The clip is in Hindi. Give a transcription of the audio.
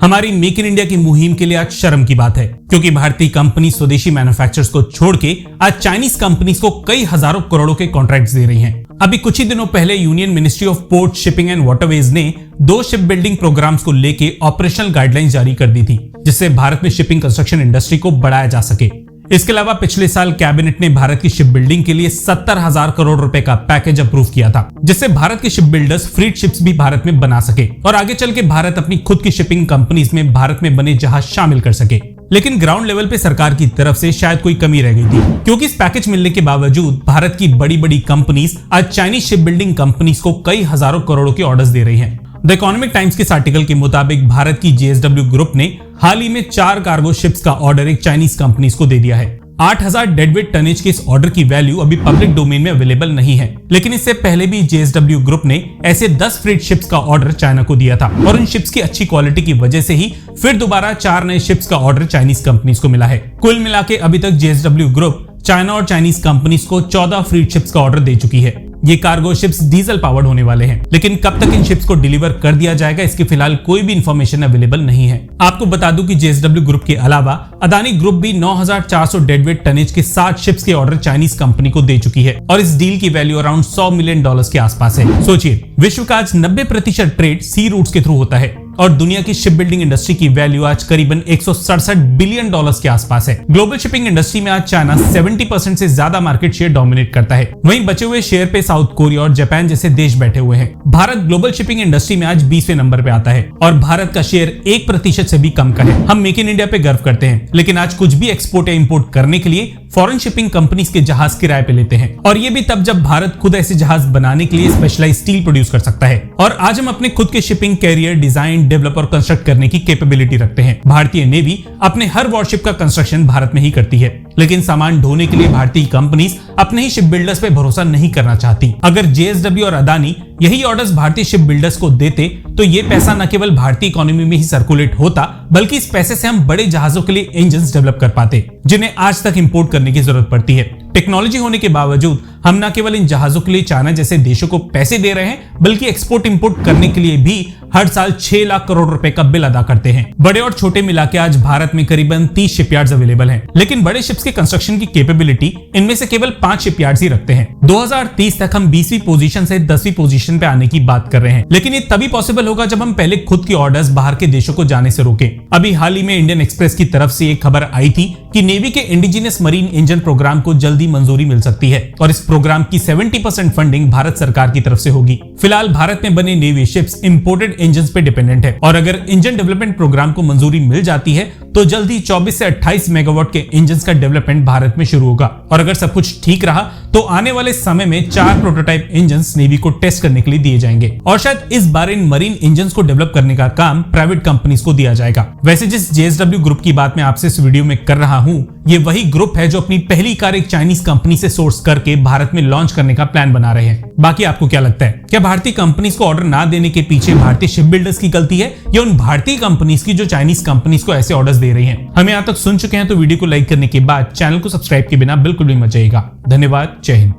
हमारी मेक इन इंडिया की मुहिम के लिए आज शर्म की बात है, क्योंकि भारतीय कंपनी स्वदेशी मैन्युफैक्चरर्स को छोड़ के आज चाइनीज कंपनीज को कई हजारों करोड़ों के कॉन्ट्रैक्ट्स दे रही हैं। अभी कुछ ही दिनों पहले union ministry of port, shipping and waterways ने 2 शिप बिल्डिंग प्रोग्राम्स को लेके ऑपरेशनल गाइडलाइंस जारी कर दी थी, जिससे भारत में शिपिंग कंस्ट्रक्शन इंडस्ट्री को बढ़ाया जा सके। इसके अलावा पिछले साल कैबिनेट ने भारत की शिप बिल्डिंग के लिए 70,000 करोड़ रुपए का पैकेज अप्रूव किया था, जिससे भारत के शिप बिल्डर्स फ्रीट शिप्स भी भारत में बना सके और आगे चल के भारत अपनी खुद की शिपिंग कंपनीज में भारत में बने जहाज शामिल कर सके। लेकिन ग्राउंड लेवल पे सरकार की तरफ से शायद कोई कमी रह गई थी, क्योंकि इस पैकेज मिलने के बावजूद भारत की बड़ी बड़ी कंपनीज आज चाइनीज शिप बिल्डिंग कंपनीज को कई हजारों करोड़ों के ऑर्डर्स दे रही हैं। द इकोनॉमिक टाइम्स के इस आर्टिकल के मुताबिक भारत की JSW ग्रुप ने हाल ही में 4 कार्गो शिप्स का ऑर्डर एक चाइनीज कंपनीज को दे दिया है। 8,000 डेडवेट टनेज के इस ऑर्डर की वैल्यू अभी पब्लिक डोमेन में अवेलेबल नहीं है, लेकिन इससे पहले भी JSW ग्रुप ने ऐसे 10 फ्रीट शिप्स का ऑर्डर चाइना को दिया था और उन शिप्स की अच्छी क्वालिटी की वजह से ही फिर दोबारा 4 नए शिप्स का ऑर्डर चाइनीज कंपनीज को मिला है। कुल मिला के अभी तक JSW ग्रुप चाइना और चाइनीज कंपनीज को 14 फ्रीट शिप्स का ऑर्डर दे चुकी है। ये कार्गो शिप्स डीजल पावर्ड होने वाले हैं, लेकिन कब तक इन शिप्स को डिलीवर कर दिया जाएगा इसकी फिलहाल कोई भी इंफॉर्मेशन अवेलेबल नहीं है। आपको बता दूं कि JSW ग्रुप के अलावा अदानी ग्रुप भी 9,400 डेडवेट टनेज के 60 शिप्स के ऑर्डर चाइनीज कंपनी को दे चुकी है और इस डील की वैल्यू अराउंड $100 मिलियन के आसपास है। सोचिए, विश्व का आज 90% ट्रेड सी रूट्स के थ्रू होता है और दुनिया की शिप बिल्डिंग इंडस्ट्री की वैल्यू आज करीबन $167 बिलियन के आसपास है। ग्लोबल शिपिंग इंडस्ट्री में आज चाइना 70% से ज्यादा मार्केट शेयर डोमिनेट करता है। वहीं बचे हुए शेयर पे साउथ कोरिया और जापान जैसे देश बैठे हुए हैं। भारत ग्लोबल शिपिंग इंडस्ट्री में आज 20वें नंबर पे आता है और भारत का शेयर 1% से भी कम का है। हम मेक इन इंडिया पे गर्व करते हैं, लेकिन आज कुछ भी एक्सपोर्ट या इंपोर्ट करने के लिए फॉरेन शिपिंग कंपनीज के जहाज किराए पे लेते हैं, और ये भी तब जब भारत खुद ऐसे जहाज बनाने के लिए स्पेशलाइज्ड स्टील प्रोड्यूस कर सकता है। और आज हम अपने खुद के शिपिंग कैरियर डिजाइन, डेवलप और कंस्ट्रक्ट करने की कैपेबिलिटी रखते हैं। भारतीय नेवी अपने हर वॉरशिप का कंस्ट्रक्शन भारत में ही करती है, लेकिन सामान ढोने के लिए भारतीय कंपनीज अपने ही शिप बिल्डर्स पे भरोसा नहीं करना चाहती। अगर JSW और अदानी यही ऑर्डर्स भारतीय शिप बिल्डर्स को देते तो ये पैसा न केवल भारतीय इकोनॉमी में ही सर्कुलेट होता, बल्कि इस पैसे से हम बड़े जहाजों के लिए इंजन्स डेवलप कर पाते, जिन्हें आज तक इंपोर्ट करने की जरूरत पड़ती है। टेक्नोलॉजी होने के बावजूद हम न केवल इन जहाजों के लिए चाइना जैसे देशों को पैसे दे रहे हैं, बल्कि एक्सपोर्ट इंपोर्ट करने के लिए भी हर साल 6 लाख करोड़ रुपए का बिल अदा करते हैं। बड़े और छोटे मिला के आज भारत में करीबन 30 शिपयार्ड्स अवेलेबल हैं, लेकिन बड़े शिप्स के कंस्ट्रक्शन की कैपेबिलिटी इनमें से केवल 5 शिपयार्ड्स ही रखते हैं। 2030 तक हम 20वीं पोजीशन से 10वीं पोजीशन पे आने की बात कर रहे हैं, लेकिन ये तभी पॉसिबल होगा जब हम पहले खुद की ऑर्डर्स बाहर के देशों को जाने से रोकें। अभी हाल ही में इंडियन एक्सप्रेस की तरफ से एक खबर आई थी कि नेवी के इंडिजिनियस मरीन इंजन प्रोग्राम को जल्दी मंजूरी मिल सकती है और इस प्रोग्राम की 70% फंडिंग भारत सरकार की तरफ से होगी। फिलहाल भारत में बने नेवी शिप्स इंपोर्टेड इंजन्स पे डिपेंडेंट है, और अगर इंजन डेवलपमेंट प्रोग्राम को मंजूरी मिल जाती है तो जल्दी 24 से 28 मेगावाट के इंजन्स का डेवलपमेंट भारत में शुरू होगा। और अगर सब कुछ ठीक रहा तो आने वाले समय में 4 प्रोटोटाइप इंजन्स नेवी को टेस्ट करने के लिए दिए जाएंगे, और शायद इस बार इन मरीन इंजन्स को डेवलप करने का काम प्राइवेट कंपनीज को दिया जाएगा। वैसे जिस JSW ग्रुप की बात मैं आपसे इस वीडियो में कर रहा हूं, ये वही ग्रुप है जो अपनी पहली कार एक चाइनीज कंपनी से सोर्स करके भारत में लॉन्च करने का प्लान बना रहे हैं। बाकी आपको क्या लगता है, क्या भारतीय कंपनीज को ऑर्डर ना देने के पीछे भारतीय शिप बिल्डर्स की गलती है या उन भारतीय कंपनीज की जो चाइनीज कंपनीज को ऐसे ऑर्डर्स दे रही हैं? हमें यहां तक सुन चुके हैं तो वीडियो को लाइक करने के बाद चैनल को सब्सक्राइब के बिना बिल्कुल भी मत जाइएगा। धन्यवाद। जय हिंद।